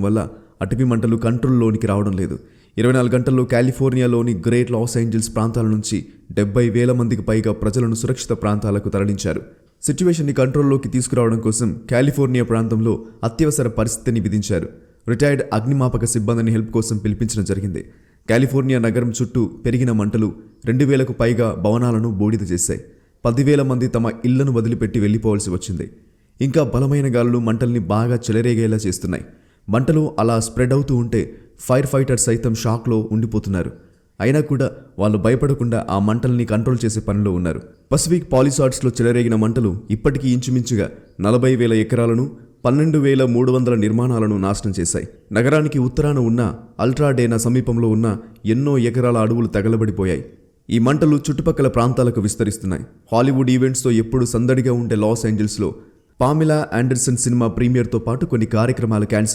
వల్ల అటవీ మంటలు కంట్రోల్లోనికి రావడం లేదు. 24 గంటల్లో కాలిఫోర్నియాలోని గ్రేట్ లాస్ ఏంజల్స్ ప్రాంతాల నుంచి 70,000 మందికి పైగా ప్రజలను సురక్షిత ప్రాంతాలకు తరలించారు. సిట్యువేషన్ని కంట్రోల్లోకి తీసుకురావడం కోసం కాలిఫోర్నియా ప్రాంతంలో అత్యవసర పరిస్థితిని విధించారు. రిటైర్డ్ అగ్నిమాపక సిబ్బందిని హెల్ప్ కోసం పిలిపించడం జరిగింది. కాలిఫోర్నియా నగరం చుట్టూ పెరిగిన మంటలు 2,000కు పైగా భవనాలను బూడిద చేశాయి. 10,000 మంది తమ ఇళ్లను వదిలిపెట్టి వెళ్లిపోవాల్సి వచ్చింది. ఇంకా బలమైన గాలులు మంటల్ని బాగా చెలరేగేలా చేస్తున్నాయి. మంటలు అలా స్ప్రెడ్ అవుతూ ఉంటే ఫైర్ ఫైటర్స్ సైతం షాక్లో ఉండిపోతున్నారు. అయినా కూడా వాళ్ళు భయపడకుండా ఆ మంటల్ని కంట్రోల్ చేసే పనిలో ఉన్నారు. పసిఫిక్ పాలిసాడ్స్లో చెలరేగిన మంటలు ఇప్పటికీ ఇంచుమించుగా 40,000 ఎకరాలను 12,300 నిర్మాణాలను నాశనం చేశాయి. నగరానికి ఉత్తరాన ఉన్న అల్ట్రాడేనా సమీపంలో ఉన్న ఎన్నో ఎకరాల అడవులు తగలబడిపోయాయి. ఈ మంటలు చుట్టుపక్కల ప్రాంతాలకు విస్తరిస్తున్నాయి. హాలీవుడ్ ఈవెంట్స్తో ఎప్పుడు సందడిగా ఉండే లాస్ ఏంజల్స్లో పామెలా ఆండర్సన్ సినిమా ప్రీమియర్తో పాటు కొన్ని కార్యక్రమాలు క్యాన్సిల్